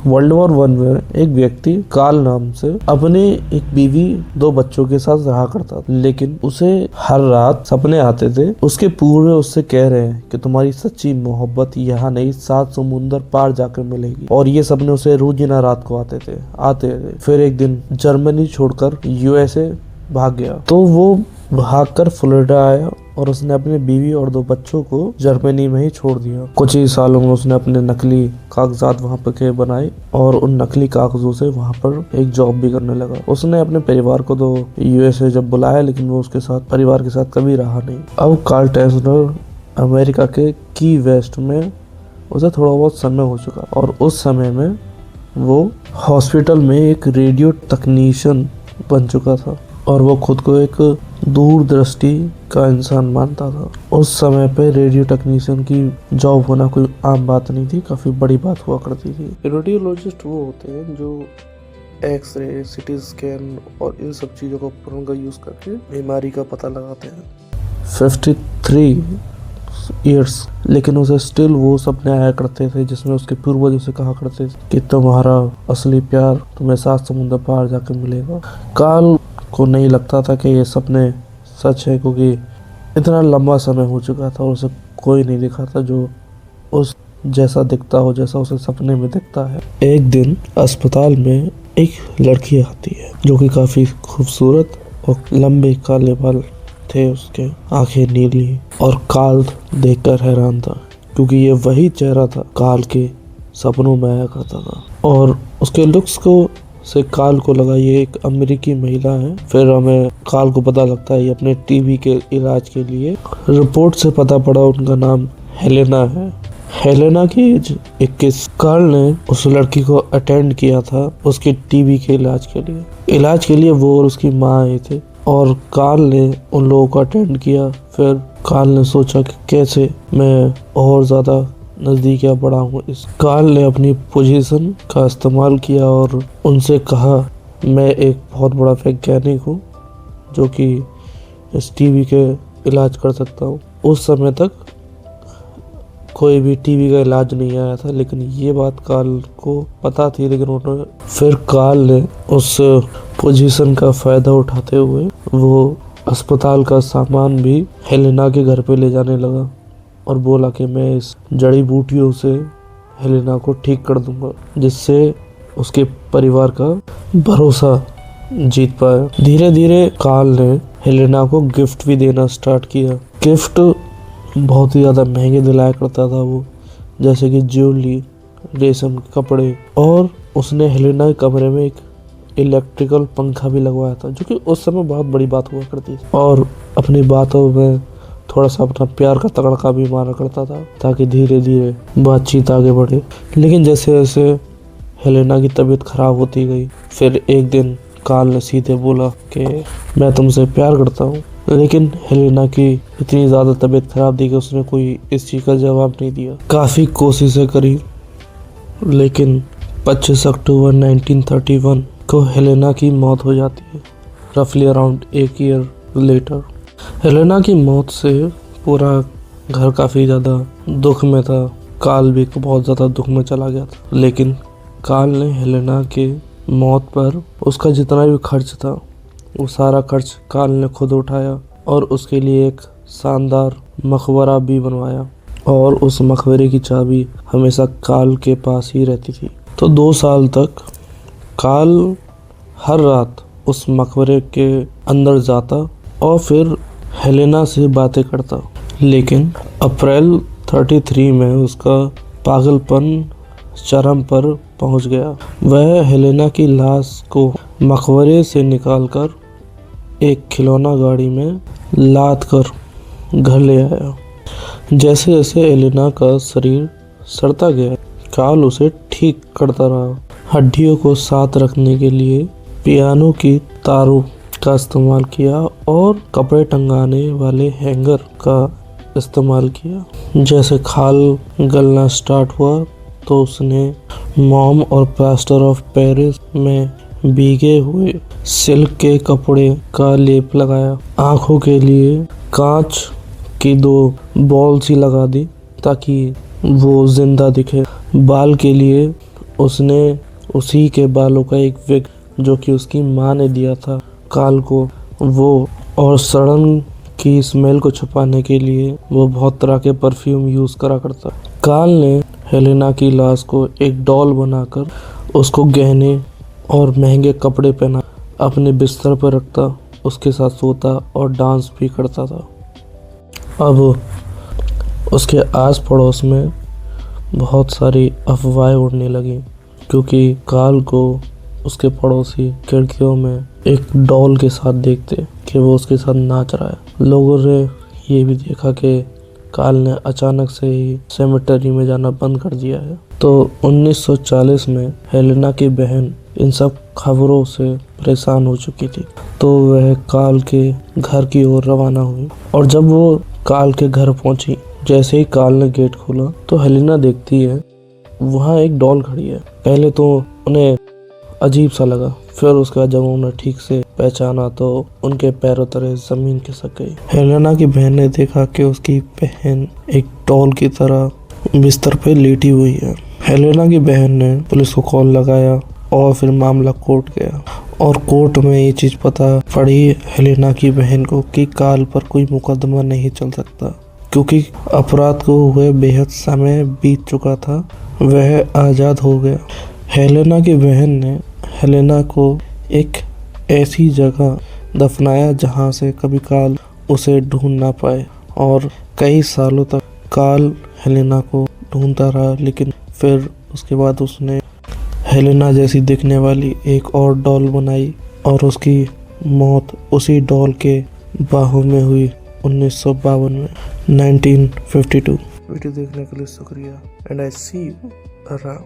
World war 1 में एक व्यक्ति कार्ल नाम से अपने एक बीवी 2 बच्चों के साथ रहा करता था, लेकिन उसे हर रात सपने आते थे। उसके पूर्व उससे कह रहे हैं कि तुम्हारी सच्ची मोहब्बत यहाँ नहीं 7 समुंदर पार जाकर मिलेगी। और ये सपने उसे रोजाना रात को आते थे। फिर एक दिन जर्मनी छोड़कर यूएसए भाग गया, तो वो भागकर फ्लोरिडा आया और उसने अपनी बीवी और 2 बच्चों को जर्मनी में ही छोड़ दिया। कुछ ही सालों में उसने अपने नकली कागजात वहाँ पर के बनाए और उन नकली कागजों से वहाँ पर एक जॉब भी करने लगा। उसने अपने परिवार को तो यूएसए जब बुलाया, लेकिन वो उसके साथ परिवार के साथ कभी रहा नहीं। अब कार्ल टेस्लर अमेरिका के की वेस्ट में उसे थोड़ा बहुत समय हो चुका और उस समय में वो हॉस्पिटल में एक रेडियो तकनीशियन बन चुका था और वो खुद को एक दूरदृष्टि का इंसान मानता था। उस समय पे रेडियो टेक्नीशियन की जॉब होना कोई आम बात नहीं थी, काफी बड़ी बात हुआ करती थी। रेडियोलॉजिस्ट वो होते हैं जो एक्सरे, सिटी स्कैन और इन सब चीजों का उपकरण का यूज करके बीमारी का पता लगाते हैं। 53 ईयर्स, लेकिन उसे स्टिल वो सपने आया करते थे जिसमें उसके पूर्वज उसे कहा करते थे कि तुम्हारा असली प्यार तुम्हें 7 समुद्र पार जाकर मिलेगा। कार्ल को नहीं लगता था कि ये सपने सच है, क्योंकि इतना लंबा समय हो चुका था और उसे कोई नहीं दिखा था जो उस जैसा दिखता हो जैसा उसे सपने में दिखता है। एक दिन अस्पताल में एक लड़की आती है जो कि काफी खूबसूरत और लंबे काले बाल थे, उसके आंखें नीली, और कार्ल देखकर हैरान था क्योंकि ये वही चेहरा था कार्ल के सपनों में आया करता था। और उसके लुक्स को से कार्ल को लगा ये एक अमेरिकी महिला है। फिर हमें कार्ल को पता लगता है ये अपने टीबी के इलाज के लिए, रिपोर्ट से पता पड़ा उनका नाम हेलेना है। हेलेना की एज 21। कार्ल ने उस लड़की को अटेंड किया था उसके टीबी के इलाज के लिए। इलाज के लिए वो और उसकी माँ आए थे और कार्ल ने उन लोगों को अटेंड किया। फिर कार्ल ने सोचा कि कैसे मैं और ज़्यादा नज़दीक या बढ़ा हूँ। इस कार्ल ने अपनी पोजीशन का इस्तेमाल किया और उनसे कहा मैं एक बहुत बड़ा वैज्ञानिक हूँ जो कि इस टीबी के इलाज कर सकता हूँ। उस समय तक कोई भी टीबी का इलाज नहीं आया था, लेकिन ये बात कार्ल को पता थी। लेकिन उन्होंने फिर कार्ल ने उस पोजीशन का फ़ायदा उठाते हुए वो अस्पताल का सामान भी हेलेना के घर पे ले जाने लगा और बोला कि मैं इस जड़ी बूटियों से हेलेना को ठीक कर दूंगा, जिससे उसके परिवार का भरोसा जीत पाया। धीरे धीरे कार्ल ने हेलेना को गिफ्ट भी देना स्टार्ट किया। गिफ्ट बहुत ही ज़्यादा महंगे दिलाया करता था वो, जैसे कि ज्वेलरी, रेशम के कपड़े, और उसने हेलेना के कमरे में एक इलेक्ट्रिकल पंखा भी लगवाया था जो कि उस समय बहुत बड़ी बात हुआ करती थी। और अपनी बातों में थोड़ा सा अपना प्यार का तड़का भी मारा करता था ताकि धीरे धीरे बातचीत आगे बढ़े। लेकिन जैसे जैसे हेलेना की तबीयत खराब होती गई, फिर एक दिन कार्ल ने सीधे बोला कि मैं तुमसे प्यार करता हूँ। लेकिन हेलेना की इतनी ज़्यादा तबीयत खराब थी कि उसने कोई इस चीज़ का जवाब नहीं दिया। काफ़ी कोशिशें करी, लेकिन 25 अक्टूबर 1931 को हेलेना की मौत हो जाती है, रफली अराउंड 1 ईयर लेटर। हेलेना की मौत से पूरा घर काफ़ी ज़्यादा दुख में था। कार्ल भी बहुत ज़्यादा दुख में चला गया था। लेकिन कार्ल ने हेलेना के मौत पर उसका जितना भी खर्च था वो सारा खर्च कार्ल ने खुद उठाया और उसके लिए एक शानदार मकबरा भी बनवाया और उस मकबरे की चाबी हमेशा कार्ल के पास ही रहती थी। तो 2 साल तक कार्ल हर रात उस मकबरे के अंदर जाता और फिर हेलेना से बातें करता। लेकिन अप्रैल 33 में उसका पागलपन चरम पर पहुंच गया। वह हेलेना की लाश को मकबरे से निकालकर एक खिलौना गाड़ी में लाद कर घर ले आया। जैसे जैसे हेलेना का शरीर सड़ता गया, कार्ल उसे ठीक करता रहा। हड्डियों को साथ रखने के लिए पियानो की तारों का इस्तेमाल किया और कपड़े टंगाने वाले हैंगर का इस्तेमाल किया। जैसे खाल गलना स्टार्ट हुआ तो उसने मोम और प्लास्टर ऑफ पेरिस में भीगे हुए सिल्क के कपड़े का लेप लगाया। आँखों के लिए कांच की 2 बॉल्स ही लगा दी ताकि वो जिंदा दिखे। बाल के लिए उसने उसी के बालों का एक विग जो कि उसकी माँ ने दिया था काल को, वो और सड़न की स्मेल को छुपाने के लिए वो बहुत तरह के परफ्यूम यूज करा करता। काल ने हेलेना की लाश को एक डॉल बनाकर उसको गहने और महंगे कपड़े पहना अपने बिस्तर पर रखता, उसके साथ सोता और डांस भी करता था। अब उसके आस पड़ोस में बहुत सारी अफवाहें उड़ने लगी क्योंकि काल को उसके पड़ोसी खिड़कियों में एक डॉल के साथ देखते कि वो उसके साथ नाच रहा है। लोगों ने ये भी देखा कि काल ने अचानक से ही सेमेटरी में जाना बंद कर दिया है। तो 1940 में हेलेना की बहन इन सब खबरों से परेशान हो चुकी थी, तो वह काल के घर की ओर रवाना हुई। और जब वो काल के घर पहुंची, जैसे ही काल ने गेट खोला तो हेलेना देखती है वहाँ एक डॉल खड़ी है। पहले तो उन्हें अजीब सा लगा, फिर उसके बाद जब उन्हें ठीक से पहचाना तो उनके पैरों तले जमीन खिसक गई। हेलेना की बहन ने देखा कि उसकी बहन एक डॉल की तरह बिस्तर पे लेटी हुई है। हेलेना की बहन ने पुलिस को कॉल लगाया और फिर मामला कोर्ट गया और कोर्ट में ये चीज पता पड़ी हेलेना की बहन को कि काल पर कोई मुकदमा नहीं चल सकता क्योंकि अपराध को हुए बेहद समय बीत चुका था, वह आजाद हो गया। हेलेना की बहन ने हेलेना को एक ऐसी जगह दफनाया जहां से कभी काल उसे ढूंढ ना पाए और कई सालों तक काल हेलेना को ढूंढता रहा, लेकिन फिर उसके बाद उसने हेलेना जैसी दिखने वाली एक और डॉल बनाई और उसकी मौत उसी डॉल के बाहों में हुई 1952 में 1952। वीडियो देखने के लिए शुक्रिया and I see you around.